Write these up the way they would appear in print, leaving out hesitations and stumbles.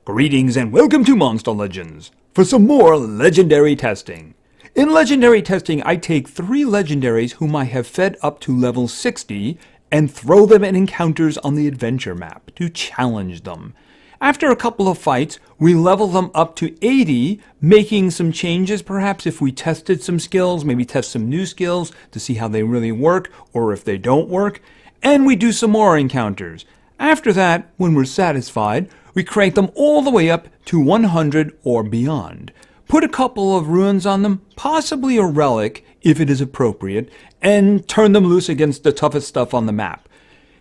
Greetings and welcome to Monster Legends for some more legendary testing. In legendary testing, I take 3 legendaries whom I have fed up to level 60 and throw them in encounters on the adventure map to challenge them. After a couple of fights, we level them up to 80, making some changes perhaps if we tested some skills, maybe test some new skills to see how they really work or if they don't work, and we do some more encounters. After that, when we're satisfied, we crank them all the way up to 100 or beyond. Put a couple of runes on them, possibly a relic if it is appropriate, and turn them loose against the toughest stuff on the map.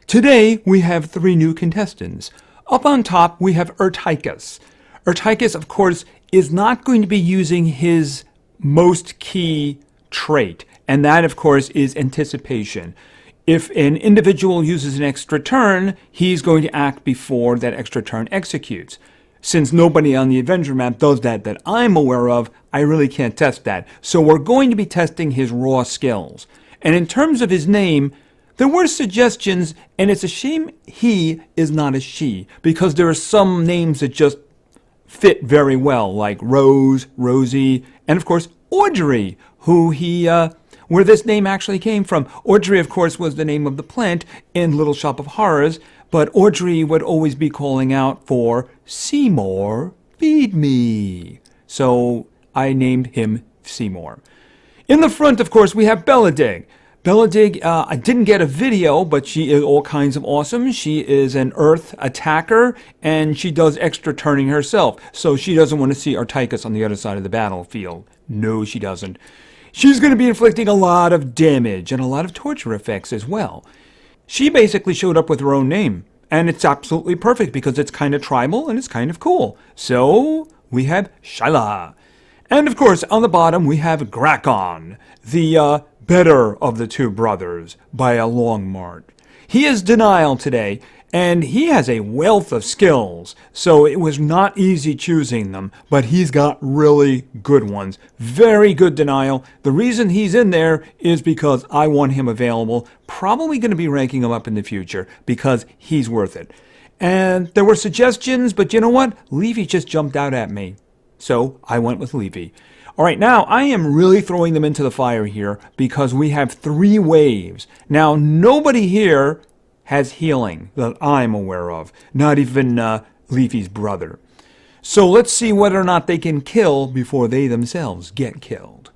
Today we have 3 new contestants. Up on top we have Urtikus. Urtikus, of course, is not going to be using his most key trait, and that, of course, is anticipation. If an individual uses an extra turn, he's going to act before that extra turn executes. Since nobody on the adventure map does that I'm aware of, I really can't test that. So we're going to be testing his raw skills. And in terms of his name, there were suggestions, and it's a shame he is not a she, because there are some names that just fit very well, like Rose, Rosie, and of course Audrey, where this name actually came from. Audrey, of course, was the name of the plant in Little Shop of Horrors, but Audrey would always be calling out for Seymour, feed me. So I named him Seymour. In the front, of course, we have Beledig. Beledig, I didn't get a video, but she is all kinds of awesome. She is an earth attacker, and she does extra turning herself. So she doesn't want to see Urtikus on the other side of the battlefield. No, she doesn't. She's going to be inflicting a lot of damage and a lot of torture effects as well. She basically showed up with her own name, and it's absolutely perfect because it's kind of tribal and it's kind of cool. So we have Shyla. And of course, on the bottom we have Grakon, the better of the 2 brothers by a long march. He is denial today, and he has a wealth of skills, so it was not easy choosing them, but he's got really good ones. Very good denial. The reason he's in there is because I want him available. Probably going to be ranking him up in the future because he's worth it. And there were suggestions, but you know what? Levy just jumped out at me. So I went with Levy. All right, now I am really throwing them into the fire here because we have 3 waves. Now, nobody here has healing that I'm aware of, not even Leafy's brother. So let's see whether or not they can kill before they themselves get killed.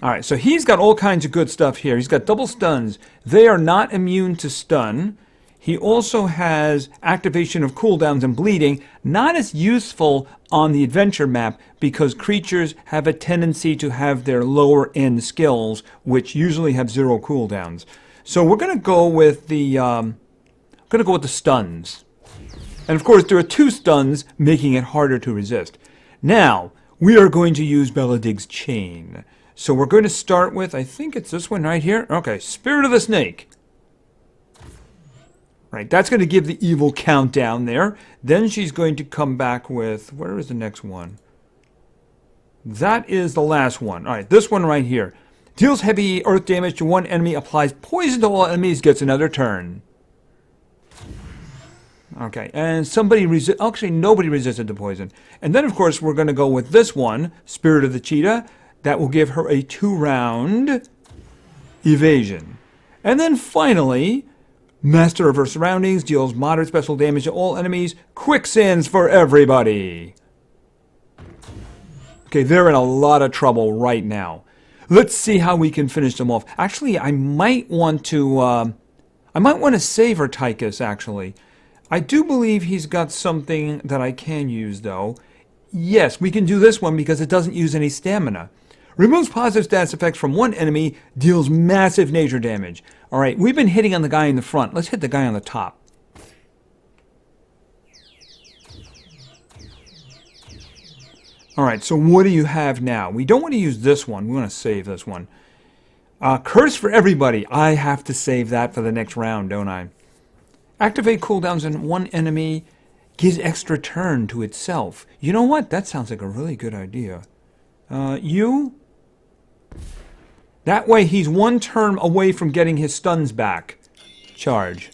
Alright, so he's got all kinds of good stuff here. He's got double stuns. They are not immune to stun. He also has activation of cooldowns and bleeding, not as useful on the adventure map because creatures have a tendency to have their lower end skills, which usually have 0 cooldowns. So we're going to go with the stuns. And of course there are 2 stuns, making it harder to resist. Now, we are going to use Beledig's chain. So we're going to start with, I think it's this one right here. Okay, Spirit of the Snake. Right, that's going to give the evil countdown there. Then she's going to come back with, where is the next one? That is the last one. All right, this one right here. Deals heavy earth damage to one enemy, applies poison to all enemies, gets another turn. Okay, and actually nobody resisted the poison. And then, of course, we're going to go with this one, Spirit of the Cheetah. That will give her a 2-round evasion. And then finally, Master of Her Surroundings, deals moderate special damage to all enemies, quicksands for everybody. Okay, they're in a lot of trouble right now. Let's see how we can finish them off. Actually, I might want to save Urtikus, actually. I do believe he's got something that I can use, though. Yes, we can do this one because it doesn't use any stamina. Removes positive status effects from one enemy, deals massive nature damage. Alright, we've been hitting on the guy in the front. Let's hit the guy on the top. Alright, so what do you have now? We don't want to use this one. We want to save this one. Curse for everybody. I have to save that for the next round, don't I? Activate cooldowns on one enemy. Gives extra turn to itself. You know what? That sounds like a really good idea. You? That way he's 1 turn away from getting his stuns back. Charge.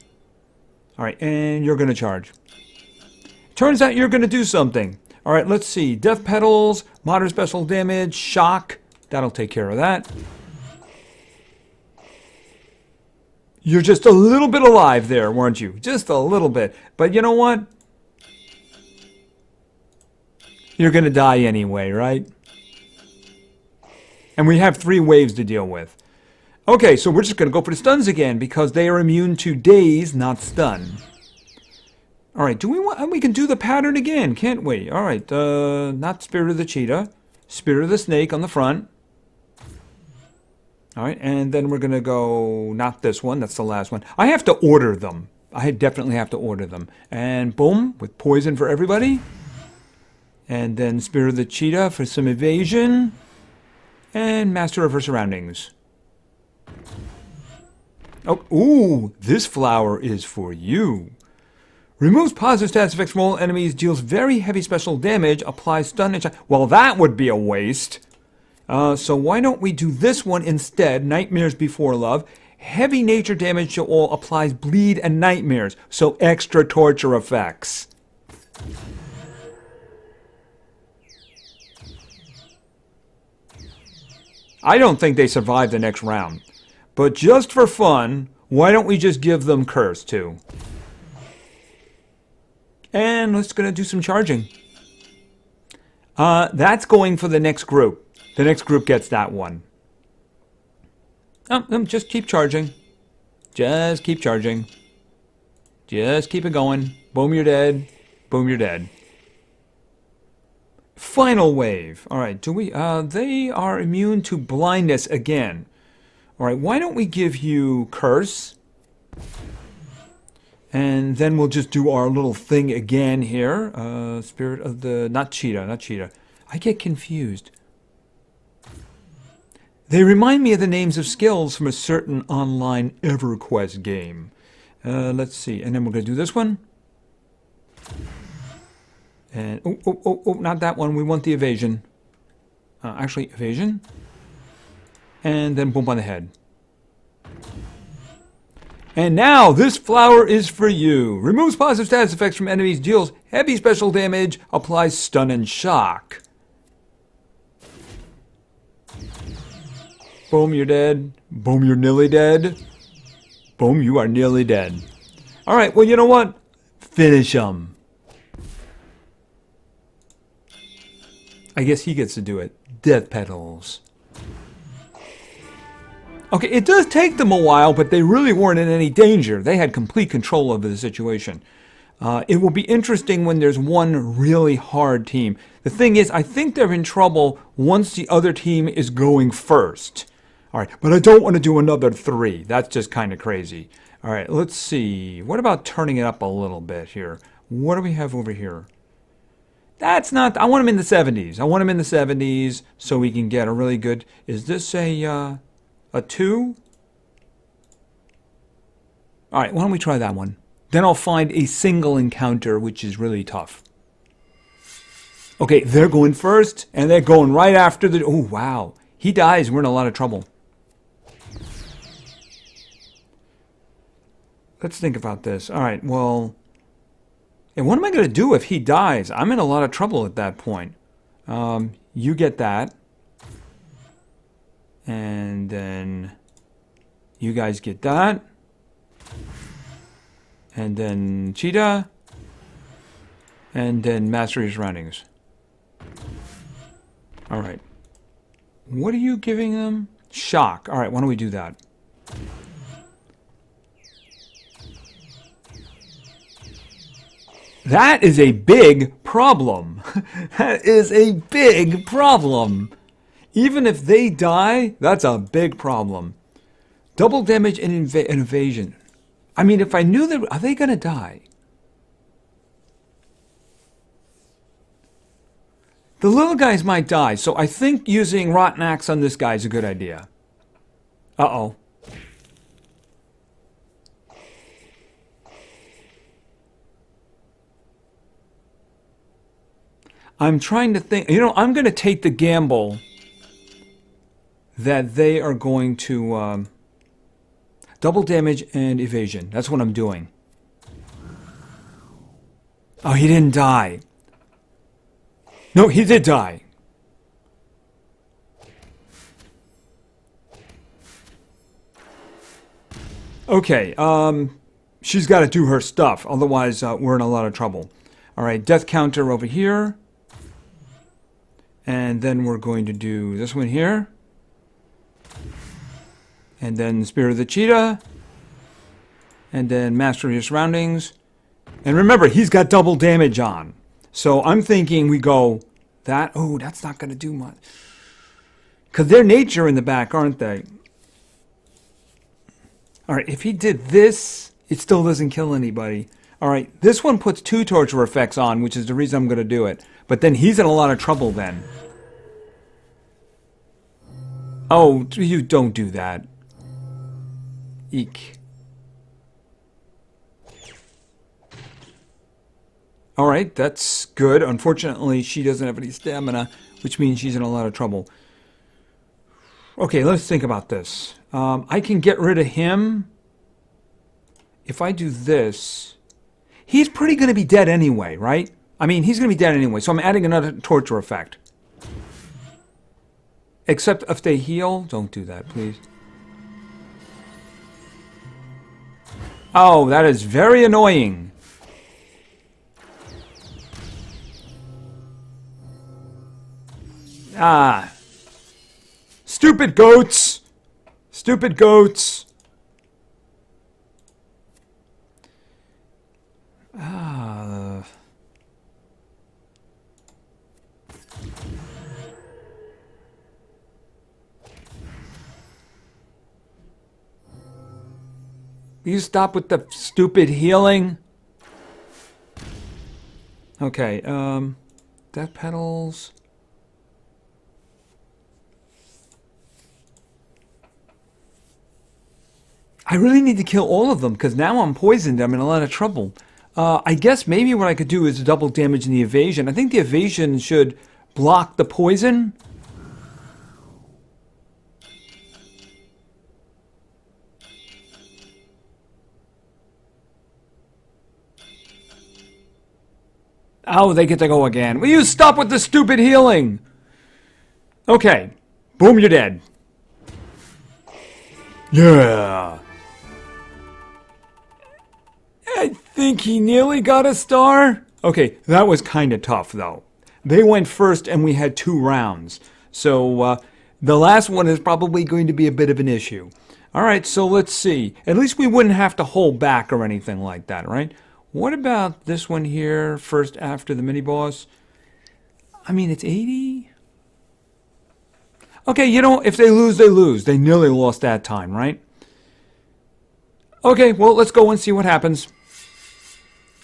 Alright, and you're going to charge. Turns out you're going to do something. All right, let's see. Death Petals, moderate special damage, shock. That'll take care of that. You're just a little bit alive there, weren't you? Just a little bit. But you know what? You're going to die anyway, right? And we have 3 waves to deal with. Okay, so we're just going to go for the stuns again because they are immune to daze, not stun. All right, do we want? We can do the pattern again, can't we? All right, not Spirit of the Cheetah, Spirit of the Snake on the front. All right, and then we're going to go, not this one, that's the last one. I have to order them. I definitely have to order them. And boom, with poison for everybody. And then Spirit of the Cheetah for some evasion. And Master of her surroundings. Oh, ooh, this flower is for you. Removes positive status effects from all enemies, deals very heavy special damage, applies stun and shock. Well, that would be a waste. So why don't we do this one instead? Nightmares Before Love. Heavy nature damage to all, applies bleed and nightmares. So extra torture effects. I don't think they survive the next round. But just for fun, why don't we just give them Curse too? And let's going to do some charging. That's going for the next group. The next group gets that one. Just keep charging. Just keep charging. Just keep it going. Boom, you're dead. Boom, you're dead. Final wave. All right, do we? They are immune to blindness again. All right, why don't we give you Curse? And then we'll just do our little thing again here. Spirit of the... Not Cheetah. I get confused. They remind me of the names of skills from a certain online EverQuest game. Let's see. And then we're going to do this one. And... Oh, not that one. We want the evasion. Actually, evasion. And then boom on the head. And now, this flower is for you. Removes positive status effects from enemies, deals heavy special damage, applies stun and shock. Boom, you're dead. Boom, you're nearly dead. Boom, you are nearly dead. All right, well, you know what? Finish him. I guess he gets to do it. Death Petals. Okay, it does take them a while, but they really weren't in any danger. They had complete control over the situation. It will be interesting when there's one really hard team. The thing is, I think they're in trouble once the other team is going first. All right, but I don't want to do another 3. That's just kind of crazy. All right, let's see. What about turning it up a little bit here? What do we have over here? That's not... I want them in the 70s. I want them in the 70s so we can get a really good... Is this a 2? All right, why don't we try that one? Then I'll find a single encounter, which is really tough. Okay, they're going first, and they're going right after the... Oh, wow. He dies, we're in a lot of trouble. Let's think about this. All right, well... And what am I going to do if he dies? I'm in a lot of trouble at that point. You get that. And then you guys get that. And then Cheetah. And then Master of Surroundings. Alright. What are you giving them? Shock. Alright, why don't we do that? That is a big problem. That is a big problem. Even if they die, that's a big problem. Double damage and evasion. I mean, if I knew that... Are they going to die? The little guys might die, so I think using Rotten Axe on this guy is a good idea. Uh-oh. I'm trying to think... You know, I'm going to take the gamble that they are going to double damage and evasion. That's what I'm doing. Oh, he didn't die. No, he did die. Okay, she's got to do her stuff. Otherwise, we're in a lot of trouble. All right, death counter over here. And then we're going to do this one here. And then Spirit of the Cheetah. And then Master of Your Surroundings. And remember, he's got double damage on. So I'm thinking we go that. Oh, that's not going to do much. Because they're nature in the back, aren't they? All right, if he did this, it still doesn't kill anybody. All right, this one puts 2 torture effects on, which is the reason I'm going to do it. But then he's in a lot of trouble then. Oh, you don't do that. Eek. All right, that's good. Unfortunately, she doesn't have any stamina, which means she's in a lot of trouble. Okay, let's think about this. I can get rid of him. If I do this, he's pretty going to be dead anyway, right? I mean, he's going to be dead anyway, so I'm adding another torture effect. Except if they heal. Don't do that, please. Oh, that is very annoying. Ah. Stupid goats. Stupid goats. Ah. Will you stop with the stupid healing? Okay, death petals. I really need to kill all of them because now I'm poisoned. I'm in a lot of trouble. I guess maybe what I could do is double damage in the evasion. I think the evasion should block the poison. Oh, they get to go again. Will you stop with the stupid healing? Okay. Boom, you're dead. Yeah. I think he nearly got a star. Okay, that was kind of tough, though. They went first, and we had 2 rounds. So, the last one is probably going to be a bit of an issue. All right, so let's see. At least we wouldn't have to hold back or anything like that, right? What about this one here, first after the mini-boss? I mean, it's 80? Okay, you know, if they lose, they lose. They nearly lost that time, right? Okay, well, let's go and see what happens.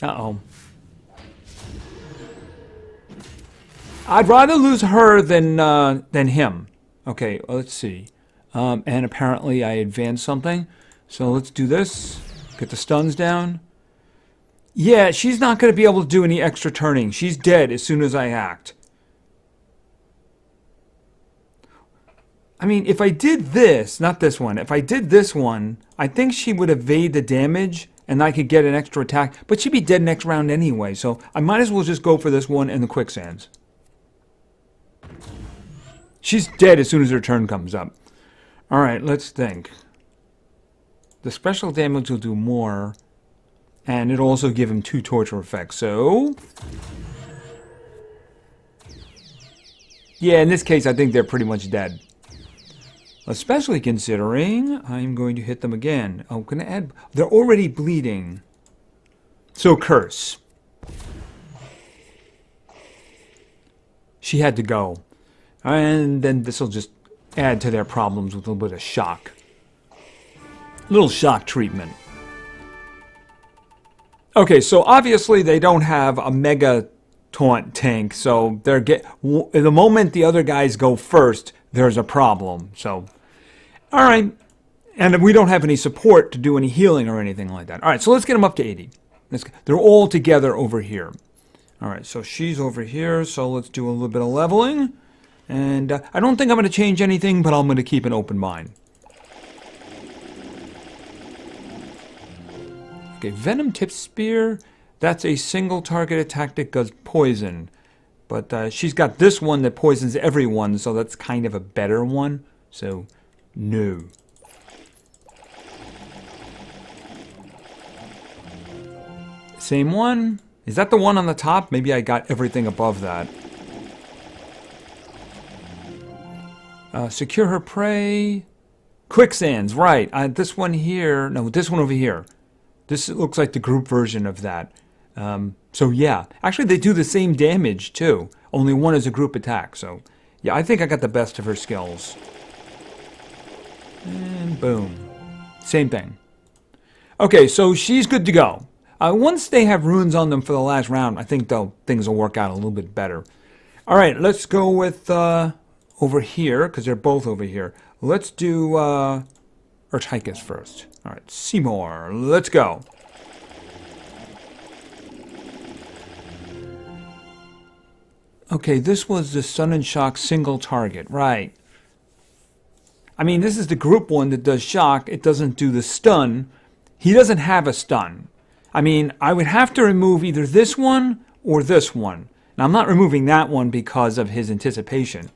Uh-oh. I'd rather lose her than him. Okay, well, let's see. And apparently I advanced something. So let's do this. Get the stuns down. Yeah, she's not going to be able to do any extra turning. She's dead as soon as I act. I mean, if I did this, not this one, if I did this one, I think she would evade the damage and I could get an extra attack, but she'd be dead next round anyway, so I might as well just go for this one and the quicksands. She's dead as soon as her turn comes up. Alright, let's think. The special damage will do more, and it'll also give him 2 torture effects, so... Yeah, in this case, I think they're pretty much dead. Especially considering I'm going to hit them again. I'm going to add... They're already bleeding. So curse. She had to go. And then this will just add to their problems with a little bit of shock. Little shock treatment. Okay, so obviously they don't have a mega taunt tank, so they're the moment the other guys go first, there's a problem. So, all right, and we don't have any support to do any healing or anything like that. All right, so let's get them up to 80. They're all together over here. All right, so she's over here, so let's do a little bit of leveling. And I don't think I'm going to change anything, but I'm going to keep an open mind. Okay, Venom Tip Spear. That's a single target attack that does poison. But she's got this one that poisons everyone, so that's kind of a better one. So, no. Same one? Is that the one on the top? Maybe I got everything above that. Secure her prey. Quicksands, right. This one here. No, this one over here. This looks like the group version of that. So yeah. Actually, they do the same damage, too. Only one is a group attack. So, yeah, I think I got the best of her skills. And boom. Same thing. Okay, so she's good to go. Once they have runes on them for the last round, I think things will work out a little bit better. All right, let's go with over here, because they're both over here. Let's do Urtikus first. All right, Seymour, let's go. Okay, this was the Stun and Shock single target, right. I mean, this is the group one that does shock. It doesn't do the stun. He doesn't have a stun. I mean, I would have to remove either this one or this one. Now, I'm not removing that one because of his anticipation.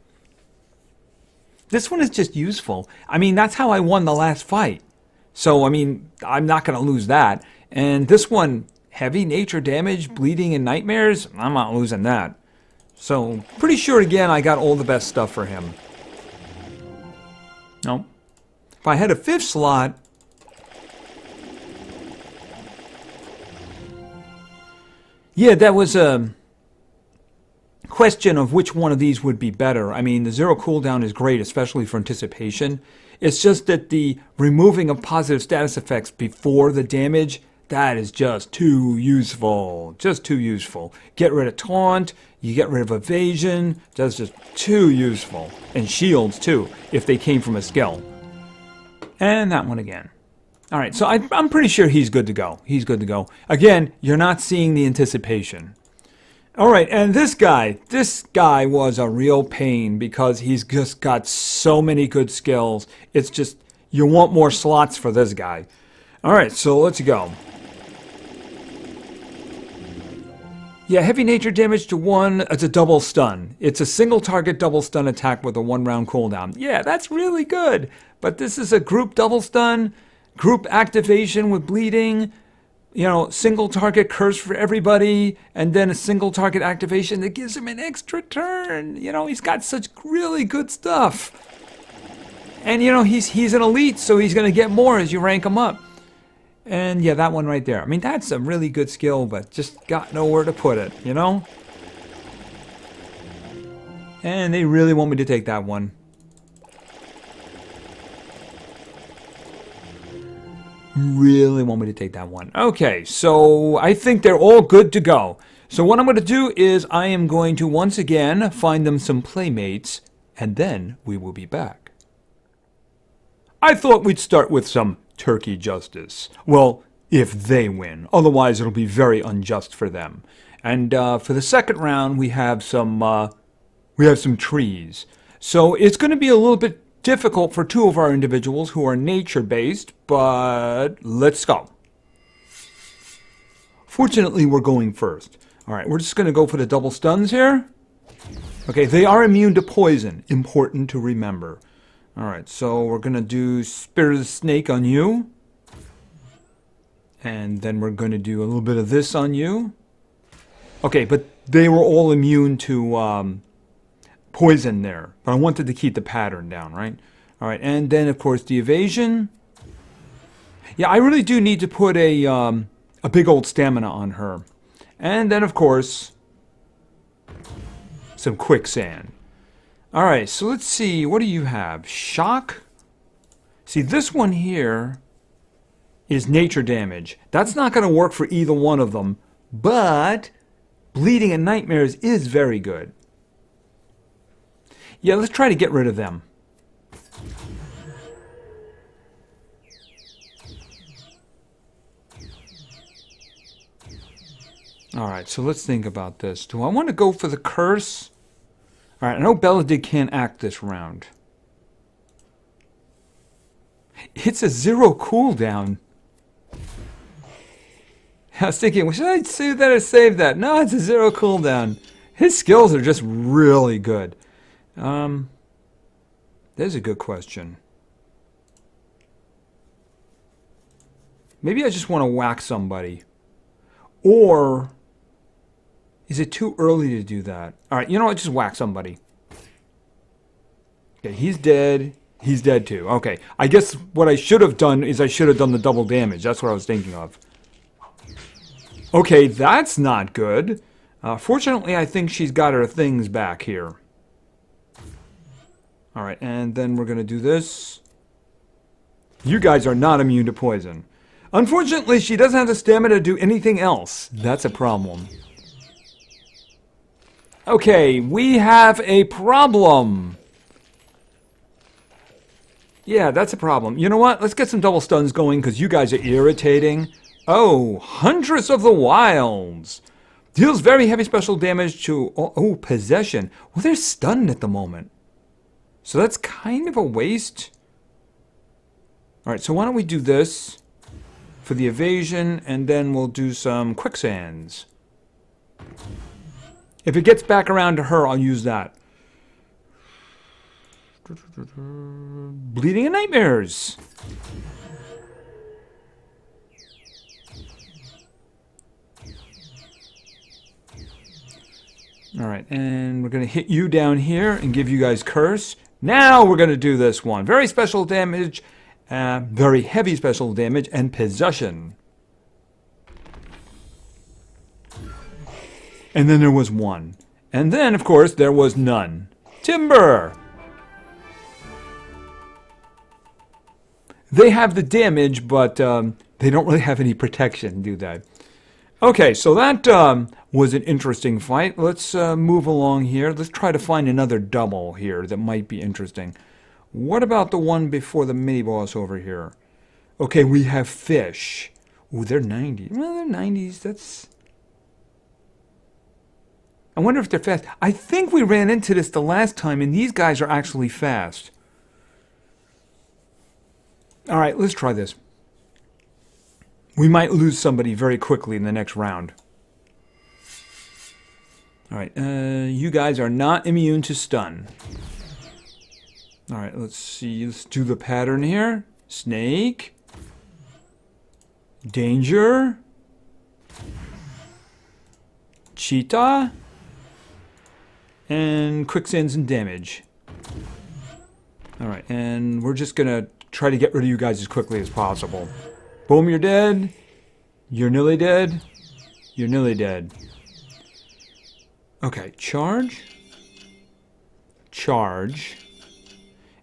This one is just useful. I mean, that's how I won the last fight. So, I mean, I'm not going to lose that. And this one, heavy nature damage, bleeding, and nightmares, I'm not losing that. So, pretty sure, again, I got all the best stuff for him. Nope. If I had a 5th slot... Yeah, that was a question of which one of these would be better. I mean, the 0 cooldown is great, especially for anticipation. It's just that the removing of positive status effects before the damage, that is just too useful. Just too useful. Get rid of taunt, you get rid of evasion, that's just too useful. And shields, too, if they came from a skill. And that one again. All right, so I'm pretty sure he's good to go. He's good to go. Again, you're not seeing the anticipation. All right, and this guy was a real pain because he's just got so many good skills. It's just, you want more slots for this guy. All right, so let's go. Yeah, heavy nature damage to 1, it's a double stun. It's a single target double stun attack with a 1-round cooldown. Yeah, that's really good. But this is a group double stun. Group activation with bleeding, you know, single target curse for everybody, and then a single target activation that gives him an extra turn. You know, he's got such really good stuff. And, you know, he's an elite, so he's going to get more as you rank him up. And, yeah, that one right there. I mean, that's a really good skill, but just got nowhere to put it, you know? And they really want me to take that one. Really want me to take that one. Okay, so I think they're all good to go. So what I'm going to do is I am going to once again find them some playmates, and then we will be back. I thought we'd start with some turkey justice. Well, if they win. Otherwise, it'll be very unjust for them. And for the second round, we have some trees. So it's going to be a little bit difficult for 2 of our individuals who are nature-based, but let's go. Fortunately, we're going first. All right, we're just going to go for the double stuns here. Okay, they are immune to poison. Important to remember. All right, so we're going to do Spirit of the Snake on you. And then we're going to do a little bit of this on you. Okay, but they were all immune to poison there, but I wanted to keep the pattern down, right? All right, and then of course the evasion. Yeah, I really do need to put a big old stamina on her, and then of course some quicksand. All right, so let's see. What do you have? Shock. See, this one here is nature damage. That's not going to work for either one of them, but bleeding and nightmares is very good. Yeah, let's try to get rid of them. Alright, so let's think about this. Do I want to go for the curse? Alright, I know Beledig can't act this round. It's a 0 cooldown. I was thinking, should I save that or save that? No, it's a 0 cooldown. His skills are just really good. There's a good question. Maybe I just want to whack somebody. Or is it too early to do that? Alright, you know what? Just whack somebody. Okay, he's dead. He's dead too. Okay, I guess what I should have done is I should have done the double damage. That's what I was thinking of. Okay, that's not good. Fortunately, I think she's got her things back here. Alright, and then we're going to do this. You guys are not immune to poison. Unfortunately, she doesn't have the stamina to do anything else. That's a problem. Okay, we have a problem. Yeah, that's a problem. You know what? Let's get some double stuns going because you guys are irritating. Oh, Huntress of the Wilds. Deals very heavy special damage to... Oh, possession. Well, they're stunned at the moment. So that's kind of a waste. Alright, so why don't we do this for the evasion, and then we'll do some quicksands. If it gets back around to her, I'll use that. Bleeding and Nightmares. Alright, and we're going to hit you down here and give you guys Curse. Now we're going to do this one. Very special damage, very heavy special damage, and Possession. And then there was one. And then, of course, there was none. Timber! They have the damage, but they don't really have any protection, do they? Okay, so that was an interesting fight. Let's move along here. Let's try to find another double here that might be interesting. What about the one before the mini-boss over here? Okay, we have fish. Ooh, they're 90. Well, they're 90s. That's... I wonder if they're fast. I think we ran into this the last time, and these guys are actually fast. Alright, let's try this. We might lose somebody very quickly in the next round. Alright, you guys are not immune to stun. Alright, let's see. Let's do the pattern here. Snake. Danger. Cheetah. And quicksands and damage. Alright, and we're just gonna try to get rid of you guys as quickly as possible. Boom, you're dead. You're nearly dead. You're nearly dead. Okay, charge. Charge.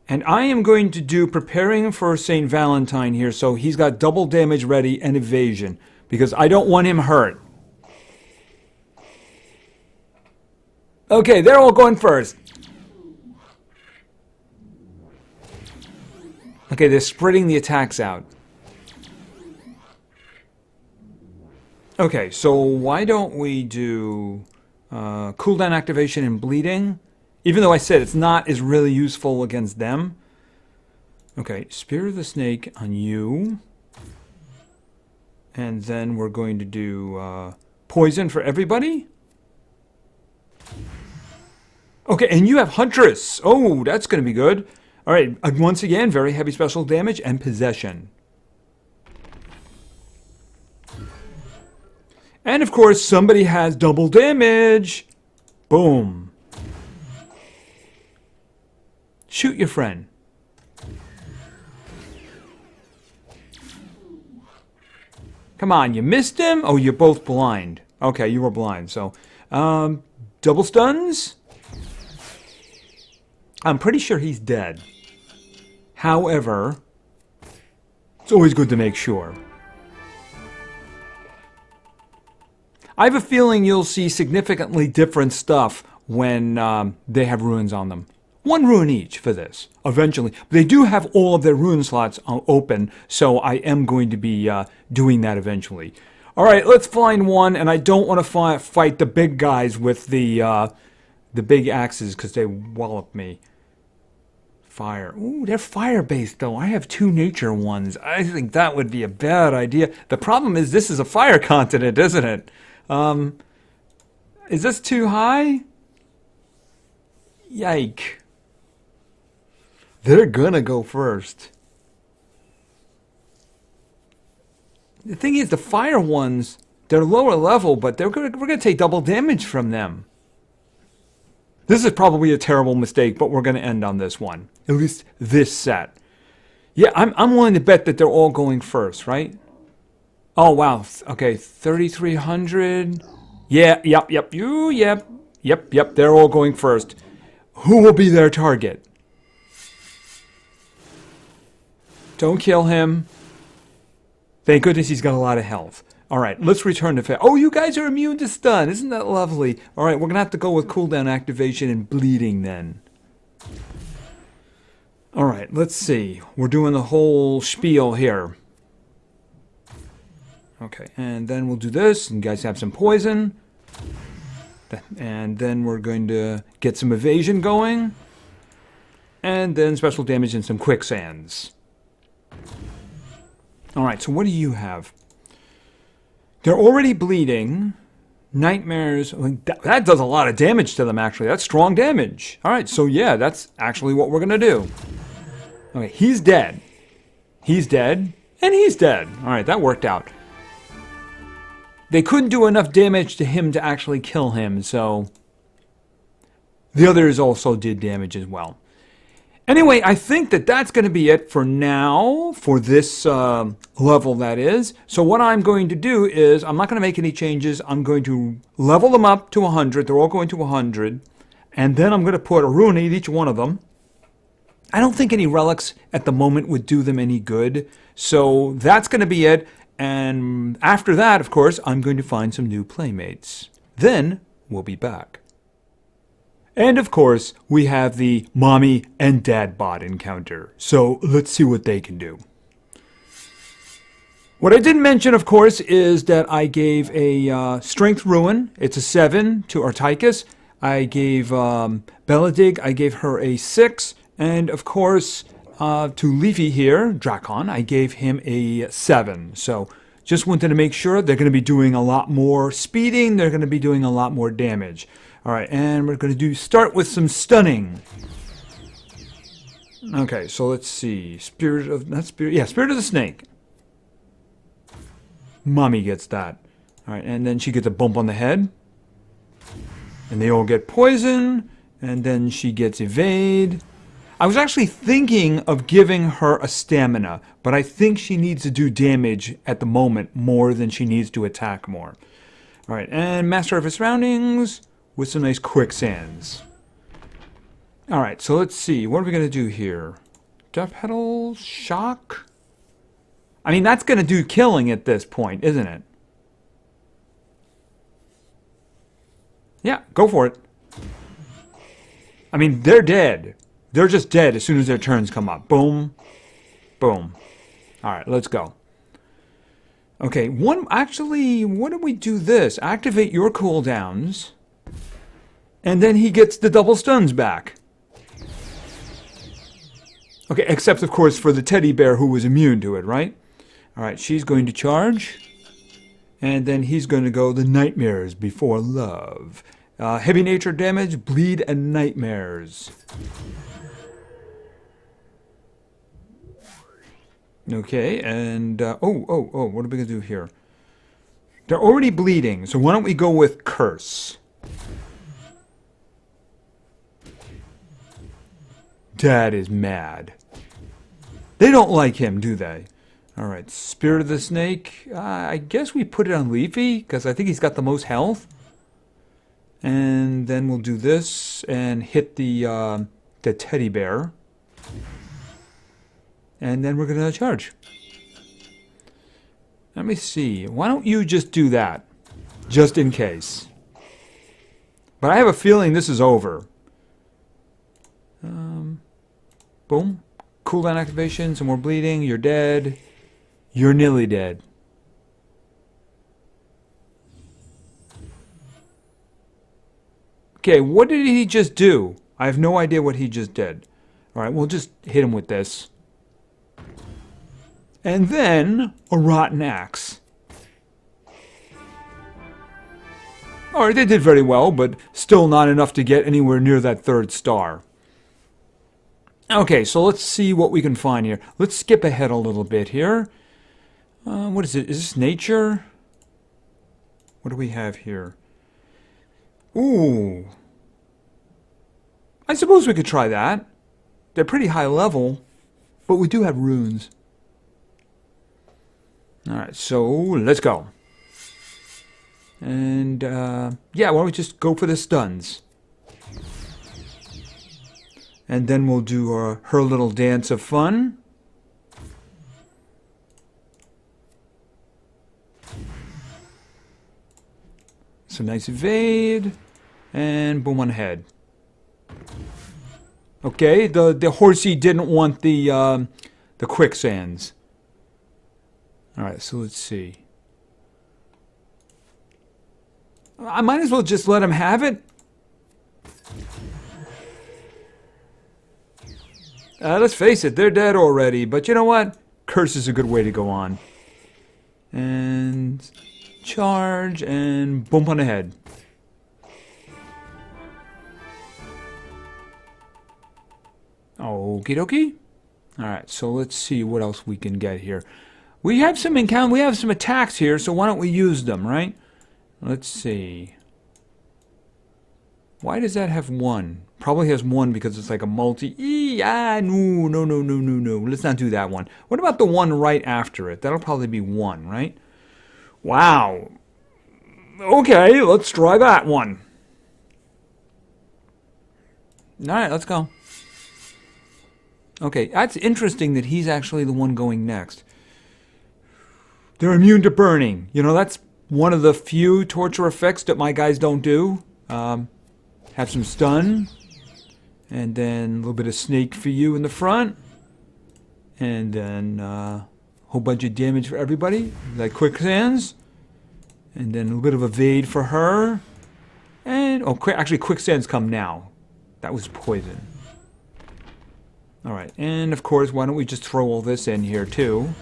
And I am going to do preparing for St. Valentine here, so he's got double damage ready and evasion, because I don't want him hurt. Okay, they're all going first. Okay, they're spreading the attacks out. Okay, so why don't we do cooldown activation and bleeding? Even though I said it's not as really useful against them. Okay, Spear of the Snake on you. And then we're going to do poison for everybody. Okay, and you have Huntress. Oh, that's going to be good. All right, once again, very heavy special damage and possession. And of course, somebody has double damage. Boom. Shoot your friend. Come on, you missed him? Oh, you're both blind. Okay, you were blind. So, double stuns? I'm pretty sure he's dead. However, it's always good to make sure. I have a feeling you'll see significantly different stuff when they have runes on them. One rune each for this, eventually. They do have all of their rune slots open, so I am going to be doing that eventually. Alright, let's find one, and I don't want to fight the big guys with the big axes, because they wallop me. fire. Ooh, they're fire-based, though. I have 2 nature ones. I think that would be a bad idea. The problem is this is a fire continent, isn't it? Is this too high? Yike. They're gonna go first. The thing is, the fire ones, they're lower level, but we're gonna take double damage from them. This is probably a terrible mistake, but we're gonna end on this one. At least this set. Yeah, I'm willing to bet that they're all going first, right? Oh wow. Okay, 3,300. Yeah, yep. Yep. They're all going first. Who will be their target? Don't kill him. Thank goodness he's got a lot of health. All right, let's return to Oh, you guys are immune to stun. Isn't that lovely? All right, we're going to have to go with cooldown activation and bleeding then. All right, let's see. We're doing the whole spiel here. Okay, and then we'll do this. And you guys have some poison. And then we're going to get some evasion going. And then special damage and some quicksands. All right, so what do you have? They're already bleeding. Nightmares. That does a lot of damage to them, actually. That's strong damage. All right, so yeah, that's actually what we're going to do. Okay, he's dead. He's dead. And he's dead. All right, that worked out. They couldn't do enough damage to him to actually kill him, so the others also did damage as well. Anyway, I think that that's going to be it for now, for this level, that is. So what I'm going to do is, I'm not going to make any changes. I'm going to level them up to 100. They're all going to 100. And then I'm going to put a rune in each one of them. I don't think any relics at the moment would do them any good. So that's going to be it. And after that, of course, I'm going to find some new playmates. Then we'll be back. And of course, we have the mommy and dad bot encounter. So let's see what they can do. What I didn't mention, of course, is that I gave a strength ruin. It's a 7 to Urtikus. I gave Beledig, I gave her a 6. And of course, to Leafy here, Grakon, I gave him a 7. So just wanted to make sure they're going to be doing a lot more speeding. They're going to be doing a lot more damage. All right, and we're going to start with some stunning. Okay, so let's see. Spirit of the snake. Mommy gets that. All right, and then she gets a bump on the head. And they all get poison. And then she gets evade. I was actually thinking of giving her a stamina, but I think she needs to do damage at the moment more than she needs to attack more. All right, and master of her surroundings with some nice quicksands. All right, so let's see. What are we going to do here? Death Petal, shock? I mean, that's going to do killing at this point, isn't it? Yeah, go for it. I mean, they're dead. They're just dead as soon as their turns come up. Boom. Boom. All right, let's go. Okay, actually, what do we do this? Activate your cooldowns. And then he gets the double stuns back. Okay, except, of course, for the teddy bear who was immune to it, right? All right, she's going to charge. And then he's going to go the nightmares before love. Heavy nature damage, bleed, and nightmares. Okay, and what are we going to do here? They're already bleeding, so why don't we go with curse? Dad is mad. They don't like him, do they? All right, Spirit of the Snake. I guess we put it on Leafy, because I think he's got the most health. And then we'll do this and hit the teddy bear. And then we're going to charge. Let me see. Why don't you just do that? Just in case. But I have a feeling this is over. Boom. Cooldown activation. Some more bleeding. You're dead. You're nearly dead. Okay, what did he just do? I have no idea what he just did. Alright, we'll just hit him with this. And then a rotten axe. Alright, they did very well, but still not enough to get anywhere near that 3rd star. Okay, so let's see what we can find here. Let's skip ahead a little bit here. What is it? Is this nature? What do we have here? Ooh. I suppose we could try that. They're pretty high level, but we do have runes. Alright, so let's go. And, yeah, why don't we just go for the stuns? And then we'll do her little dance of fun. Some nice evade. And boom on head. Okay, the horsey didn't want the quicksands. Alright, so let's see. I might as well just let him have it. Let's face it, they're dead already. But you know what? Curse is a good way to go on. And charge and bump on the head. Okie dokie. Alright, so let's see what else we can get here. We have some attacks here, so why don't we use them, right? Let's see. Why does that have 1? Probably has 1 because it's like a multi. No. Let's not do that one. What about the one right after it? That'll probably be 1, right? Wow. Okay, let's try that one. Alright, let's go. Okay, that's interesting that he's actually the one going next. They're immune to burning. You know, that's one of the few torture effects that my guys don't do. Have some stun. And then a little bit of snake for you in the front. And then a whole bunch of damage for everybody. Like quicksands. And then a little bit of evade for her. And, actually quicksands come now. That was poison. Alright, and of course, why don't we just throw all this in here too?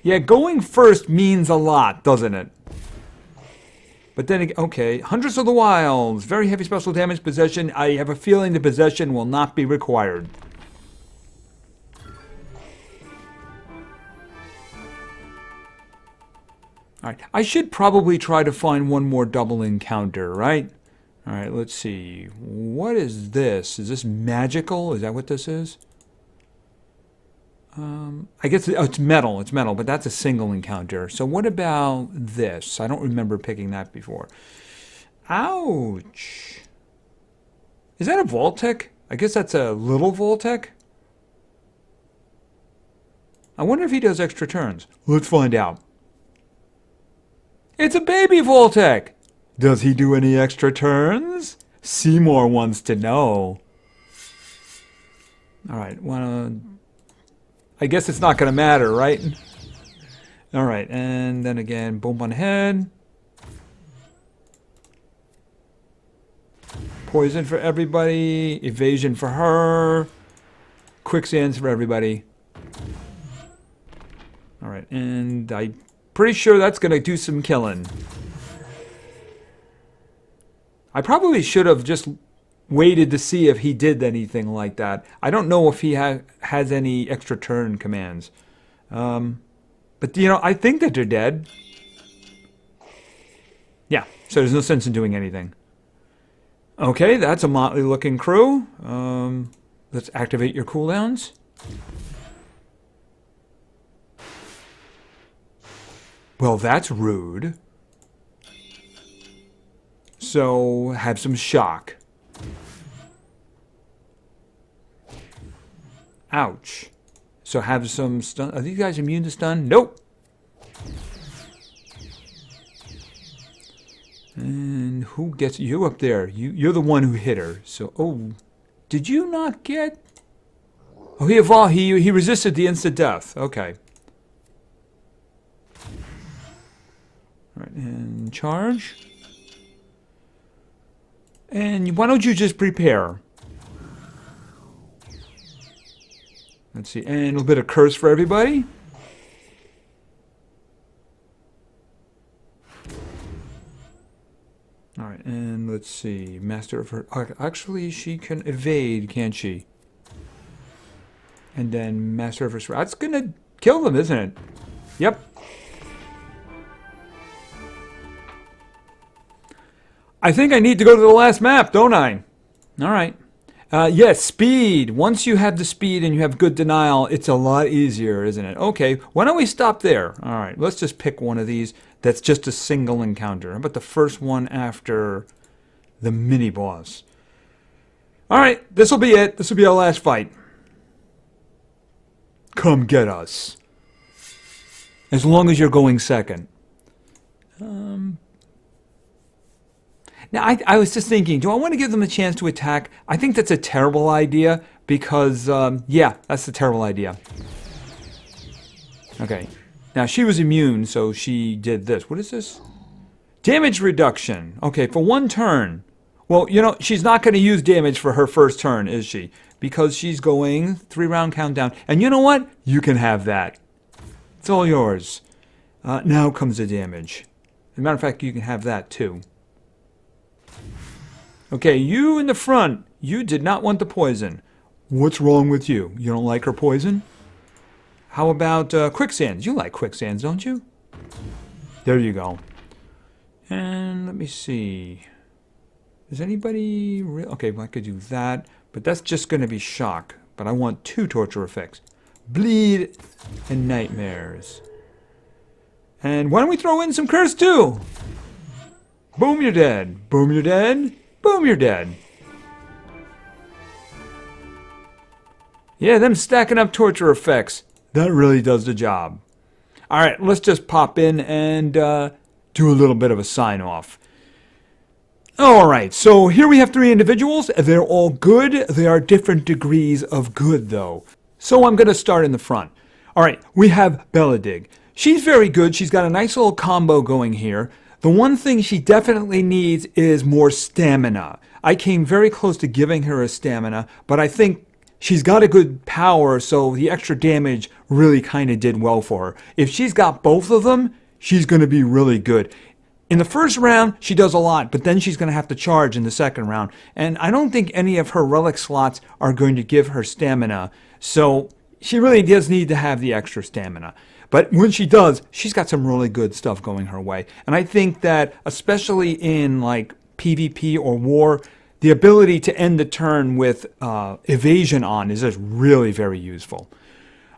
Yeah, going first means a lot, doesn't it? But then, okay, Huntress of the Wilds, very heavy special damage possession. I have a feeling the possession will not be required. Alright, I should probably try to find one more double encounter, right? Alright, let's see. What is this? Is this magical? Is that what this is? I guess it's metal. It's metal, but that's a single encounter. So what about this? I don't remember picking that before. Ouch. Is that a Voltec? I guess that's a little Voltec. I wonder if he does extra turns. Let's find out. It's a baby Voltec. Does he do any extra turns? Seymour wants to know. Alright, I guess it's not going to matter, right? Alright, and then again, boom on head. Poison for everybody. Evasion for her. Quicksands for everybody. Alright, and I'm pretty sure that's going to do some killing. I probably should have just waited to see if he did anything like that. I don't know if he has any extra turn commands. But, you know, I think that they're dead. Yeah, so there's no sense in doing anything. Okay, that's a motley looking crew. Let's activate your cooldowns. Well, that's rude. So, have some shock. Ouch. So have some stun. Are these guys immune to stun? Nope. And who gets you up there? You're the one who hit her. So, oh, did you not get? Oh, he evolved. He resisted the instant death. Okay. All right, and charge. And why don't you just prepare? Let's see, and a little bit of curse for everybody. All right, and let's see, Master of her. Actually, she can evade, can't she? And then Master of her. That's gonna kill them, isn't it? Yep. I think I need to go to the last map, don't I? All right. Yes, speed. Once you have the speed and you have good denial, it's a lot easier, isn't it? Okay, why don't we stop there? All right, let's just pick one of these that's just a single encounter. How about the first one after the mini-boss? All right, this will be it. This will be our last fight. Come get us. As long as you're going second. Now, I was just thinking, do I want to give them a chance to attack? I think that's a terrible idea because, yeah, that's a terrible idea. Okay. Now, she was immune, so she did this. What is this? Damage reduction. Okay, for one turn. Well, you know, she's not going to use damage for her first turn, is she? Because she's going 3-round countdown. And you know what? You can have that. It's all yours. Now comes the damage. As a matter of fact, you can have that too. Okay, you in the front, you did not want the poison. What's wrong with you? You don't like her poison? How about quicksands? You like quicksands, don't you? There you go. And let me see. Is anybody okay, well, I could do that, but that's just going to be shock. But I want 2 torture effects. Bleed and nightmares. And why don't we throw in some curse too? Boom, you're dead. Boom, you're dead. Boom, you're dead. Yeah, them stacking up torture effects. That really does the job. All right, let's just pop in and do a little bit of a sign-off. All right, so here we have 3 individuals. They're all good. They are different degrees of good, though. So I'm going to start in the front. All right, we have Beledig. She's very good. She's got a nice little combo going here. The one thing she definitely needs is more stamina. I came very close to giving her a stamina, but I think she's got a good power, so the extra damage really kind of did well for her. If she's got both of them, she's going to be really good. In the first round, she does a lot, but then she's going to have to charge in the second round. And I don't think any of her relic slots are going to give her stamina, so she really does need to have the extra stamina. But when she does, she's got some really good stuff going her way. And I think that, especially in like PvP or war, the ability to end the turn with evasion on is just really very useful.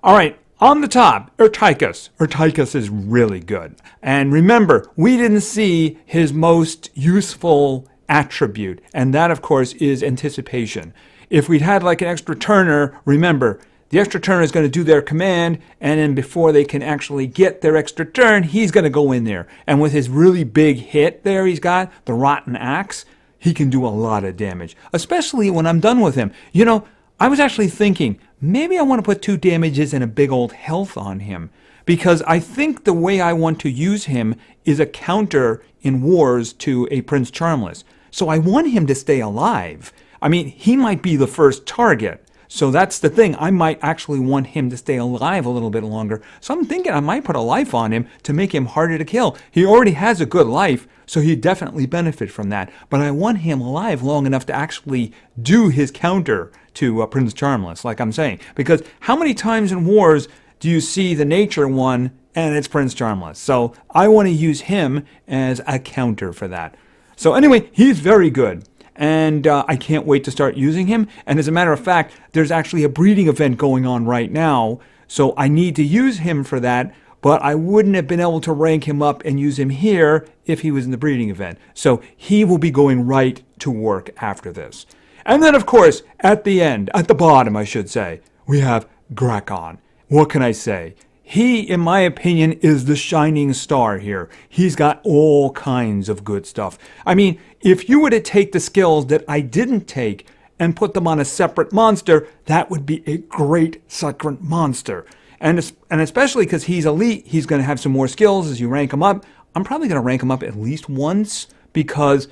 All right, on the top, Urtikus. Urtikus is really good. And remember, we didn't see his most useful attribute, and that, of course, is anticipation. If we'd had like an extra turner, remember, the extra turner is going to do their command, and then before they can actually get their extra turn, he's going to go in there. And with his really big hit there he's got, the Rotten Axe, he can do a lot of damage, especially when I'm done with him. You know, I was actually thinking, maybe I want to put 2 damages and a big old health on him, because I think the way I want to use him is a counter in wars to a Prince Charmless. So I want him to stay alive. I mean, he might be the first target. So that's the thing. I might actually want him to stay alive a little bit longer. So I'm thinking I might put a life on him to make him harder to kill. He already has a good life, so he'd definitely benefit from that. But I want him alive long enough to actually do his counter to Prince Charmless, like I'm saying. Because how many times in wars do you see the nature one and it's Prince Charmless? So I want to use him as a counter for that. So anyway, he's very good. And I can't wait to start using him. And as a matter of fact, there's actually a breeding event going on right now. So I need to use him for that. But I wouldn't have been able to rank him up and use him here if he was in the breeding event. So he will be going right to work after this. And then, of course, at the end, at the bottom, I should say, we have Grakon. What can I say? He, in my opinion, is the shining star here. He's got all kinds of good stuff. I mean, if you were to take the skills that I didn't take and put them on a separate monster, that would be a great second monster. And especially because he's elite, he's going to have some more skills as you rank him up. I'm probably going to rank him up at least once because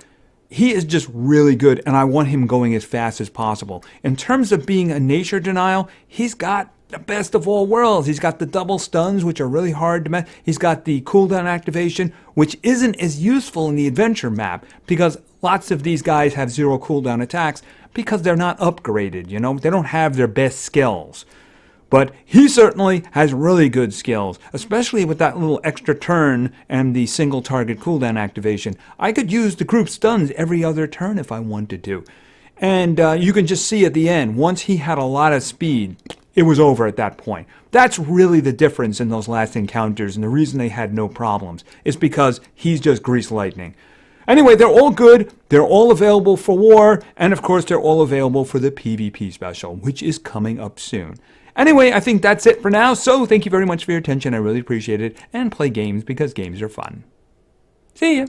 he is just really good, and I want him going as fast as possible. In terms of being a nature denial, he's got the best of all worlds. He's got the double stuns, which are really hard to match. He's got the cooldown activation, which isn't as useful in the adventure map, because lots of these guys have 0 cooldown attacks because they're not upgraded, you know? They don't have their best skills. But he certainly has really good skills, especially with that little extra turn and the single target cooldown activation. I could use the group stuns every other turn if I wanted to. And you can just see at the end, once he had a lot of speed, it was over at that point. That's really the difference in those last encounters, and the reason they had no problems is because he's just grease lightning. Anyway, they're all good, they're all available for war, and of course they're all available for the PvP special, which is coming up soon. Anyway, I think that's it for now, so thank you very much for your attention, I really appreciate it, and play games because games are fun. See ya!